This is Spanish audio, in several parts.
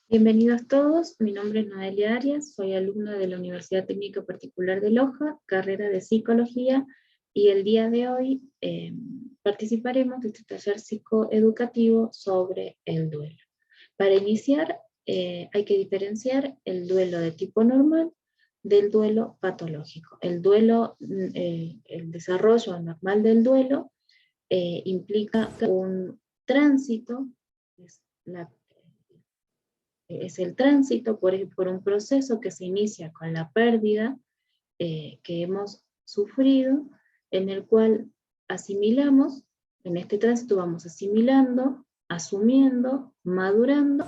Bienvenidos todos, mi nombre es Noelia Arias, soy alumna de la Universidad Técnica Particular de Loja, carrera de Psicología, y el día de hoy participaremos de este taller psicoeducativo sobre el duelo. Para iniciar, hay que diferenciar el duelo de tipo normal del duelo patológico. El duelo, el desarrollo normal del duelo implica un tránsito, es el tránsito por un proceso que se inicia con la pérdida que hemos sufrido, en el cual asimilamos, en este tránsito vamos asimilando, asumiendo, madurando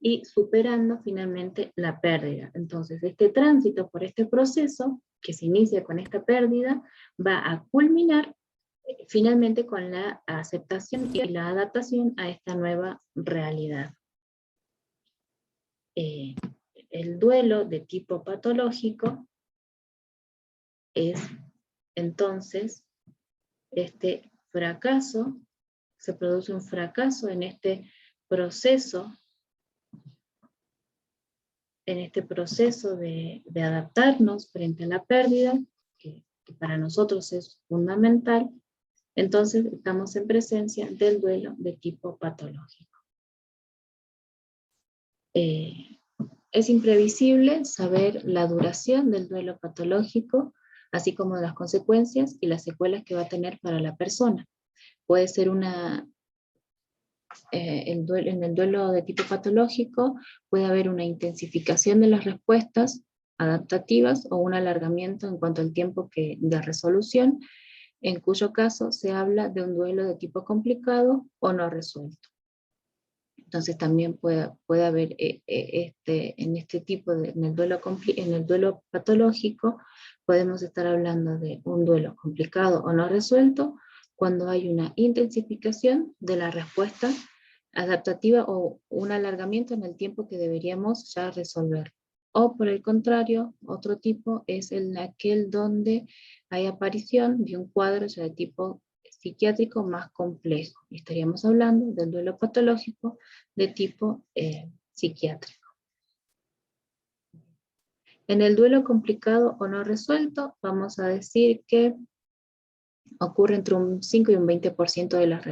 y superando finalmente la pérdida. Entonces, este tránsito por este proceso, que se inicia con esta pérdida, va a culminar finalmente con la aceptación y la adaptación a esta nueva realidad. El duelo de tipo patológico es entonces este fracaso, se produce un fracaso en este proceso de adaptarnos frente a la pérdida, que para nosotros es fundamental. Entonces estamos en presencia del duelo de tipo patológico. Es imprevisible saber la duración del duelo patológico, así como las consecuencias y las secuelas que va a tener para la persona. Puede ser en el duelo de tipo patológico puede haber una intensificación de las respuestas adaptativas o un alargamiento en cuanto al tiempo de resolución, en cuyo caso se habla de un duelo de tipo complicado o no resuelto. Entonces también puede haber en este tipo en el duelo patológico, podemos estar hablando de un duelo complicado o no resuelto, cuando hay una intensificación de la respuesta adaptativa o un alargamiento en el tiempo que deberíamos ya resolver. O por el contrario, otro tipo es aquel donde hay aparición de un cuadro ya de tipo psiquiátrico más complejo. Y estaríamos hablando del duelo patológico de tipo psiquiátrico. En el duelo complicado o no resuelto, vamos a decir que ocurre entre un 5 y un 20% de las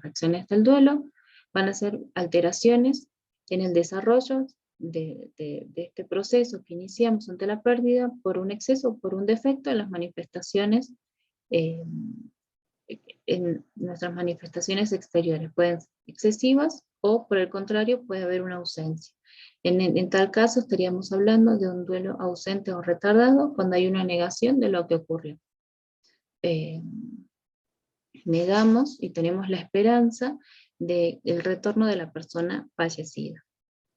reacciones del duelo. Van a ser alteraciones en el desarrollo de este proceso que iniciamos ante la pérdida por un exceso o por un defecto en las manifestaciones en nuestras manifestaciones exteriores. Pueden ser excesivas o por el contrario puede haber una ausencia. En tal caso estaríamos hablando de un duelo ausente o retardado cuando hay una negación de lo que ocurrió. Negamos y tenemos la esperanza del retorno de la persona fallecida.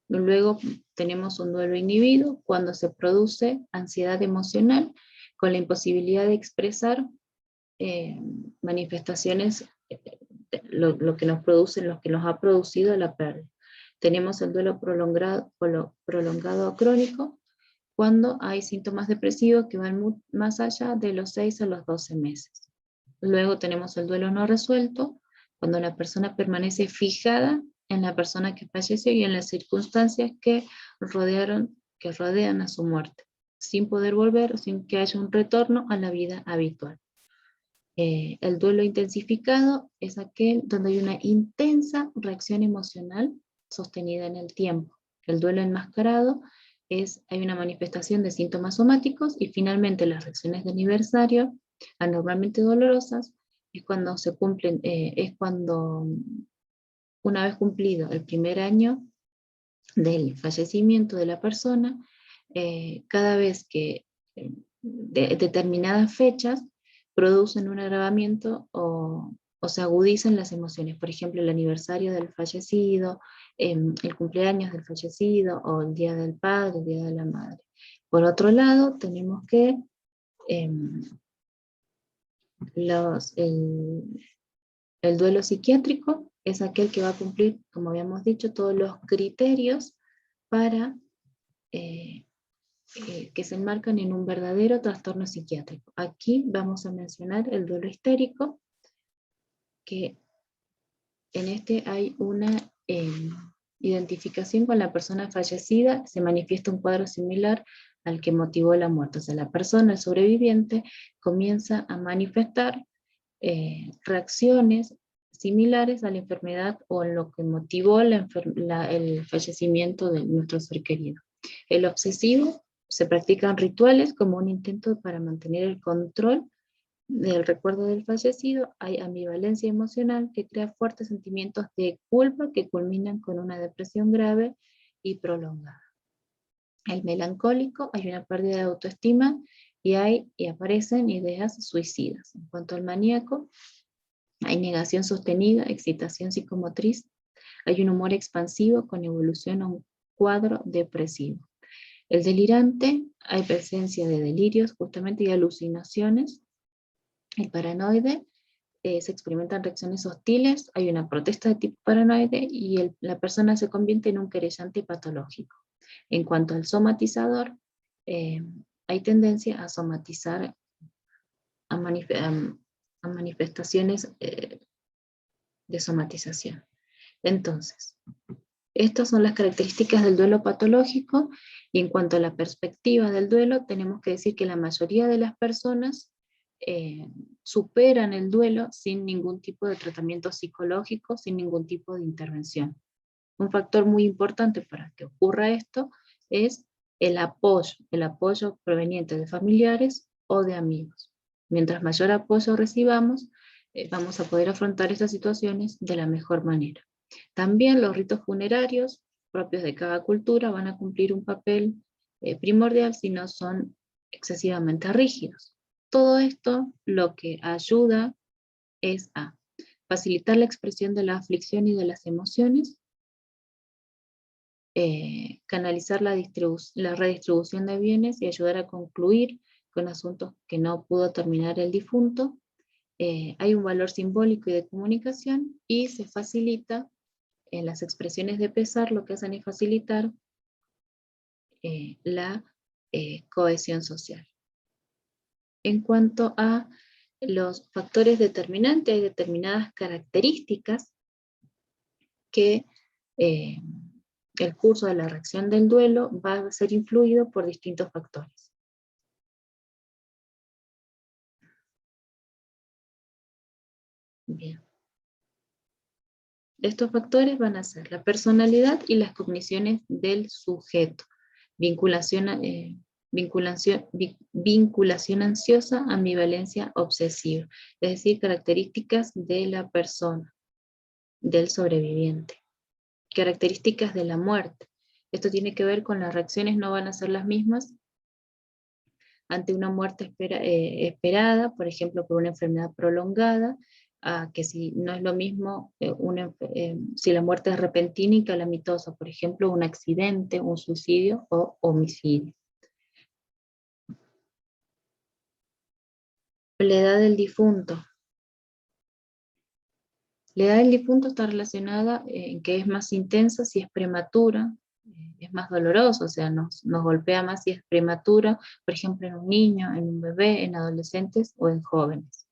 Luego tenemos un duelo inhibido cuando se produce ansiedad emocional con la imposibilidad de expresar manifestaciones, lo que nos ha producido la pérdida. Tenemos el duelo prolongado o crónico, cuando hay síntomas depresivos que van más allá de los 6 a los 12 meses. Luego tenemos el duelo no resuelto, cuando la persona permanece fijada en la persona que falleció y en las circunstancias que rodean a su muerte, sin poder volver o sin que haya un retorno a la vida habitual. El duelo intensificado es aquel donde hay una intensa reacción emocional sostenida en el tiempo. El duelo enmascarado hay una manifestación de síntomas somáticos, y finalmente las reacciones de aniversario, anormalmente dolorosas, es cuando una vez cumplido el primer año del fallecimiento de la persona, cada vez que determinadas fechas producen un agravamiento o se agudizan las emociones. Por ejemplo, el aniversario del fallecido, el cumpleaños del fallecido, o el día del padre, el día de la madre. Por otro lado, tenemos que el duelo psiquiátrico es aquel que va a cumplir, como habíamos dicho, todos los criterios para que se enmarcan en un verdadero trastorno psiquiátrico. Aquí vamos a mencionar el duelo histérico, que en este hay una identificación con la persona fallecida, se manifiesta un cuadro similar al que motivó la muerte. O sea, la persona, el sobreviviente, comienza a manifestar reacciones similares a la enfermedad o en lo que motivó el fallecimiento de nuestro ser querido. El obsesivo, se practican rituales como un intento para mantener el control del recuerdo del fallecido. Hay ambivalencia emocional que crea fuertes sentimientos de culpa que culminan con una depresión grave y prolongada. El melancólico, hay una pérdida de autoestima y aparecen ideas suicidas. En cuanto al maníaco, hay negación sostenida, excitación psicomotriz, hay un humor expansivo con evolución a un cuadro depresivo. El delirante, hay presencia de delirios justamente y alucinaciones. El paranoide, se experimentan reacciones hostiles, hay una protesta de tipo paranoide y la persona se convierte en un querellante patológico. En cuanto al somatizador, hay tendencia a somatizar, a manifestaciones de somatización. Entonces, estas son las características del duelo patológico, y en cuanto a la perspectiva del duelo, tenemos que decir que la mayoría de las personas superan el duelo sin ningún tipo de tratamiento psicológico, sin ningún tipo de intervención. Un factor muy importante para que ocurra esto es el apoyo proveniente de familiares o de amigos. Mientras mayor apoyo recibamos, vamos a poder afrontar estas situaciones de la mejor manera. También los ritos funerarios propios de cada cultura van a cumplir un papel primordial si no son excesivamente rígidos. Todo esto lo que ayuda es a facilitar la expresión de la aflicción y de las emociones, canalizar la redistribución de bienes y ayudar a concluir con asuntos que no pudo terminar el difunto. Hay un valor simbólico y de comunicación, y se facilita en las expresiones de pesar, lo que hacen es facilitar la cohesión social. En cuanto a los factores determinantes, hay determinadas características que el curso de la reacción del duelo va a ser influido por distintos factores. Bien. Estos factores van a ser la personalidad y las cogniciones del sujeto, vinculación ansiosa, ambivalencia obsesiva, es decir, características de la persona, del sobreviviente. Características de la muerte. Esto tiene que ver con las reacciones, no van a ser las mismas ante una muerte esperada, por ejemplo, por una enfermedad prolongada, que si no es lo mismo si la muerte es repentina y calamitosa, por ejemplo, un accidente, un suicidio o homicidio. La edad del difunto. La edad del difunto está relacionada en que es más intensa si es prematura, es más doloroso, o sea, nos golpea más si es prematura, por ejemplo, en un niño, en un bebé, en adolescentes o en jóvenes.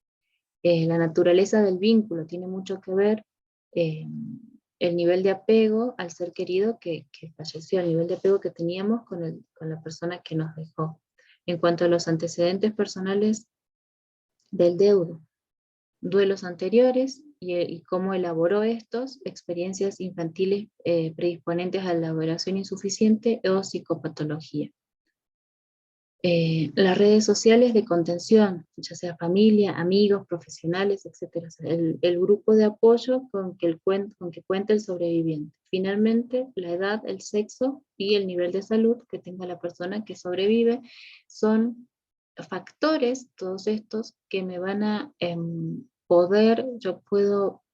La naturaleza del vínculo tiene mucho que ver, el nivel de apego al ser querido que falleció, el nivel de apego que teníamos con la persona que nos dejó. En cuanto a los antecedentes personales del deudo, duelos anteriores y cómo elaboró estos, experiencias infantiles predisponentes a la elaboración insuficiente o psicopatología. Las redes sociales de contención, ya sea familia, amigos, profesionales, etc. El grupo de apoyo con que cuenta el sobreviviente. Finalmente, la edad, el sexo y el nivel de salud que tenga la persona que sobrevive son factores, todos estos, que me van a yo puedo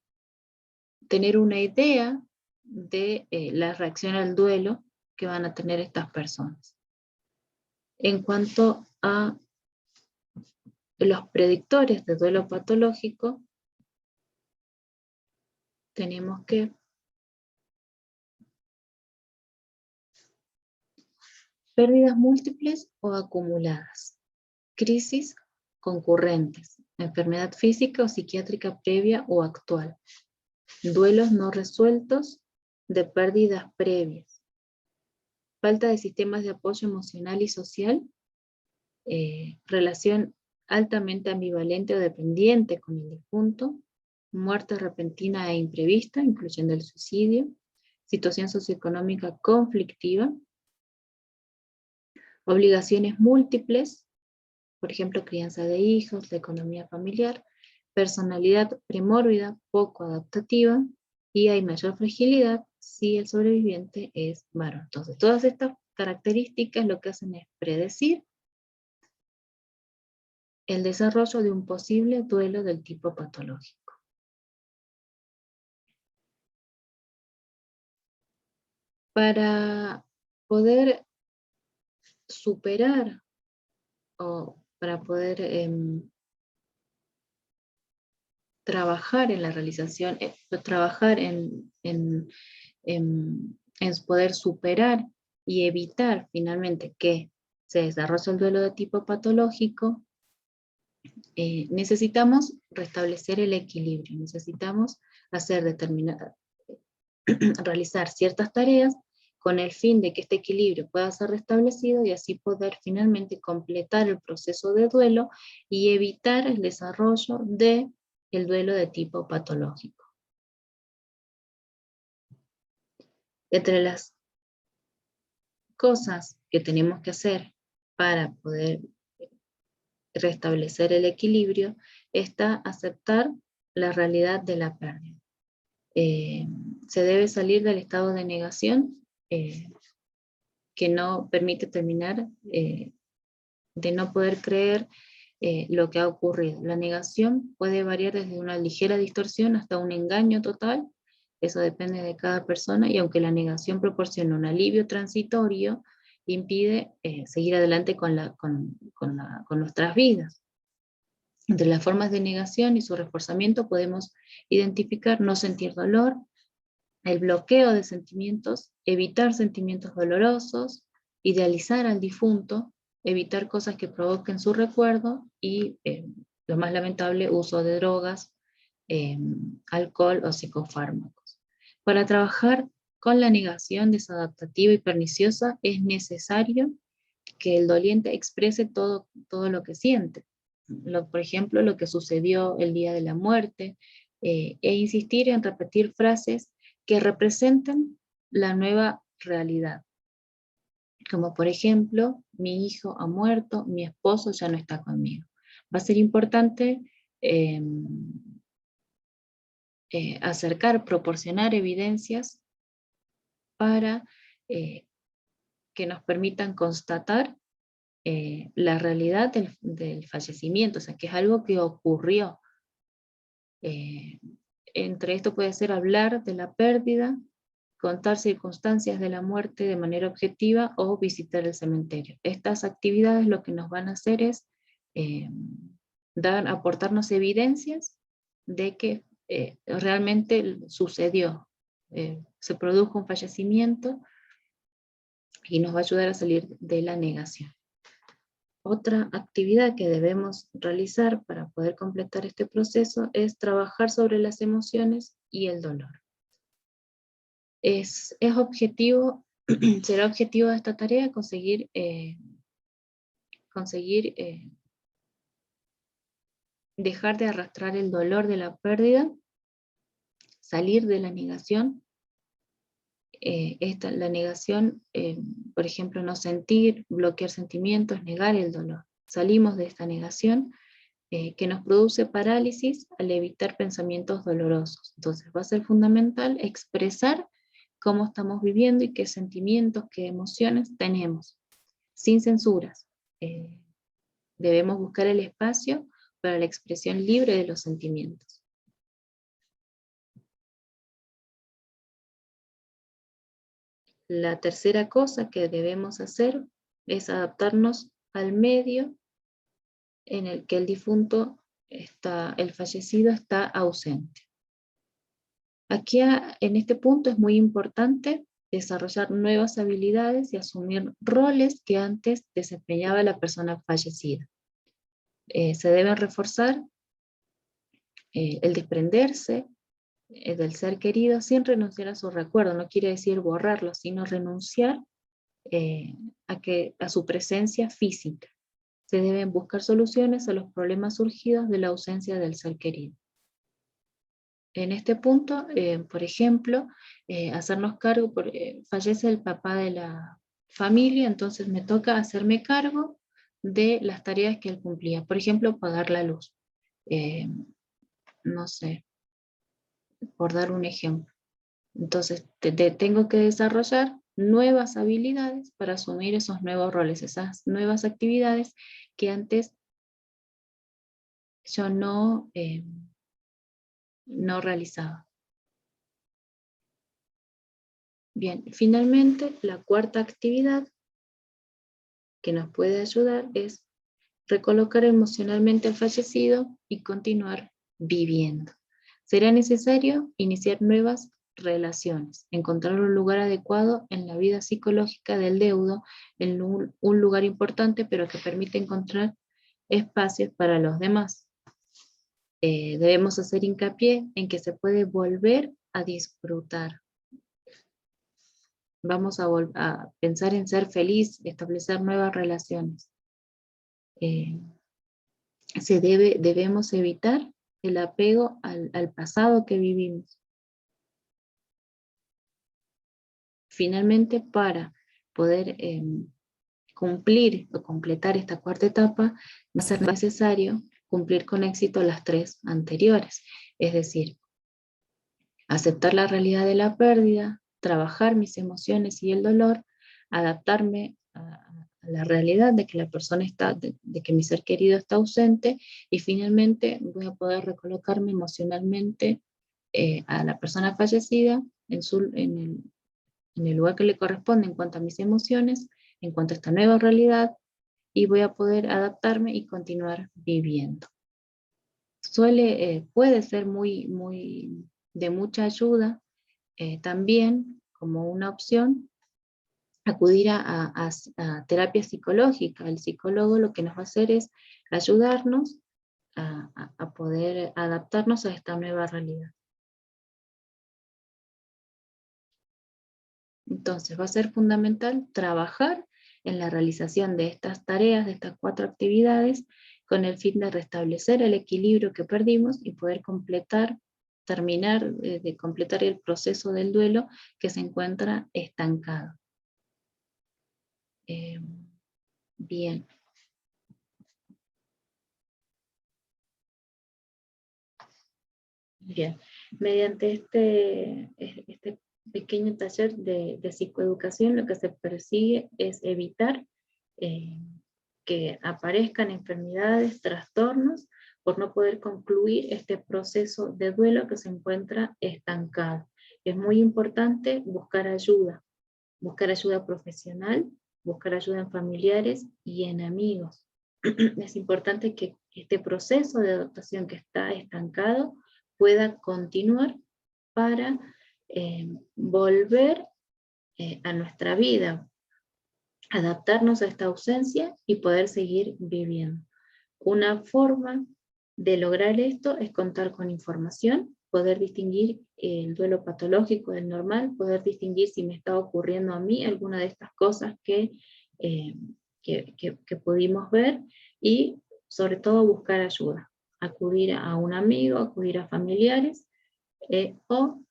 tener una idea de la reacción al duelo que van a tener estas personas. En cuanto a los predictores de duelo patológico, tenemos que pérdidas múltiples o acumuladas, crisis concurrentes, enfermedad física o psiquiátrica previa o actual, duelos no resueltos, de pérdidas previas, falta de sistemas de apoyo emocional y social, relación altamente ambivalente o dependiente con el difunto, muerte repentina e imprevista, incluyendo el suicidio, situación socioeconómica conflictiva, obligaciones múltiples, por ejemplo, crianza de hijos, la economía familiar, personalidad premórbida, poco adaptativa, y hay mayor fragilidad si el sobreviviente es varón. Entonces, todas estas características lo que hacen es predecir el desarrollo de un posible duelo del tipo patológico. Para poder superar o para poder trabajar en la realización, trabajar en poder superar y evitar finalmente que se desarrolle el duelo de tipo patológico, necesitamos restablecer el equilibrio, necesitamos realizar ciertas tareas con el fin de que este equilibrio pueda ser restablecido y así poder finalmente completar el proceso de duelo y evitar el desarrollo del duelo de tipo patológico. Entre las cosas que tenemos que hacer para poder restablecer el equilibrio está aceptar la realidad de la pérdida. Se debe salir del estado de negación que no permite terminar de no poder creer lo que ha ocurrido. La negación puede variar desde una ligera distorsión hasta un engaño total, eso depende de cada persona, y aunque la negación proporciona un alivio transitorio, impide seguir adelante con nuestras vidas. Entre las formas de negación y su reforzamiento podemos identificar no sentir dolor, el bloqueo de sentimientos, evitar sentimientos dolorosos, idealizar al difunto, evitar cosas que provoquen su recuerdo y, lo más lamentable, uso de drogas, alcohol o psicofármacos. Para trabajar con la negación desadaptativa y perniciosa es necesario que el doliente exprese todo lo que siente. Por ejemplo, lo que sucedió el día de la muerte, e insistir en repetir frases que representen la nueva realidad. Como por ejemplo, mi hijo ha muerto, mi esposo ya no está conmigo. Va a ser importante proporcionar evidencias para que nos permitan constatar la realidad del fallecimiento, o sea, que es algo que ocurrió. Entre esto puede ser hablar de la pérdida, contar circunstancias de la muerte de manera objetiva o visitar el cementerio. Estas actividades lo que nos van a hacer es aportarnos evidencias de que realmente sucedió, se produjo un fallecimiento y nos va a ayudar a salir de la negación. Otra actividad que debemos realizar para poder completar este proceso es trabajar sobre las emociones y el dolor. Es objetivo, será objetivo de esta tarea conseguir dejar de arrastrar el dolor de la pérdida, salir de la negación. La negación, por ejemplo, no sentir, bloquear sentimientos, negar el dolor. Salimos de esta negación que nos produce parálisis al evitar pensamientos dolorosos. Entonces va a ser fundamental expresar cómo estamos viviendo y qué sentimientos, qué emociones tenemos, sin censuras. Debemos buscar el espacio para la expresión libre de los sentimientos. La tercera cosa que debemos hacer es adaptarnos al medio en el que el difunto el fallecido está ausente. Aquí en este punto es muy importante desarrollar nuevas habilidades y asumir roles que antes desempeñaba la persona fallecida. Se debe reforzar el desprenderse, del ser querido sin renunciar a su recuerdo. No quiere decir borrarlo, sino renunciar a su presencia física. Se deben buscar soluciones a los problemas surgidos de la ausencia del ser querido. En este punto, por ejemplo, hacernos cargo, fallece el papá de la familia, entonces me toca hacerme cargo de las tareas que él cumplía. Por ejemplo, pagar la luz. No sé, por dar un ejemplo. Entonces, tengo que desarrollar nuevas habilidades para asumir esos nuevos roles, esas nuevas actividades que antes yo no realizaba. Bien, finalmente, la cuarta actividad que nos puede ayudar es recolocar emocionalmente al fallecido y continuar viviendo. Será necesario iniciar nuevas relaciones, encontrar un lugar adecuado en la vida psicológica del deudo, en un lugar importante, pero que permite encontrar espacios para los demás. Debemos hacer hincapié en que se puede volver a disfrutar. Vamos a pensar en ser feliz, establecer nuevas relaciones. Debemos evitar el apego al pasado que vivimos. Finalmente, para poder cumplir o completar esta cuarta etapa, va a ser necesario cumplir con éxito las tres anteriores, es decir, aceptar la realidad de la pérdida, trabajar mis emociones y el dolor, adaptarme a la realidad de que la persona de que mi ser querido está ausente, y finalmente voy a poder recolocarme emocionalmente a la persona fallecida en el lugar que le corresponde en cuanto a mis emociones, en cuanto a esta nueva realidad, y voy a poder adaptarme y continuar viviendo. Puede ser muy de mucha ayuda también como una opción acudir a terapia psicológica. El psicólogo lo que nos va a hacer es ayudarnos a poder adaptarnos a esta nueva realidad. Entonces va a ser fundamental trabajar en la realización de estas tareas, de estas 4 actividades, con el fin de restablecer el equilibrio que perdimos y poder terminar de completar el proceso del duelo que se encuentra estancado. Bien. Bien. Mediante este pequeño taller de psicoeducación, lo que se persigue es evitar que aparezcan enfermedades, trastornos, por no poder concluir este proceso de duelo que se encuentra estancado. Es muy importante buscar ayuda profesional, buscar ayuda en familiares y en amigos. Es importante que este proceso de adaptación que está estancado pueda continuar para volver a nuestra vida, adaptarnos a esta ausencia y poder seguir viviendo. Una forma de lograr esto es contar con información, poder distinguir el duelo patológico del normal, poder distinguir si me está ocurriendo a mí alguna de estas cosas que pudimos ver, y sobre todo buscar ayuda, acudir a un amigo, acudir a familiares, o,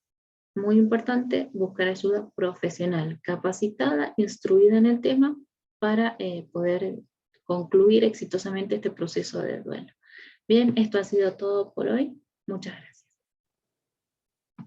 muy importante, buscar ayuda profesional, capacitada, instruida en el tema, para poder concluir exitosamente este proceso de duelo. Bien, esto ha sido todo por hoy. Muchas gracias.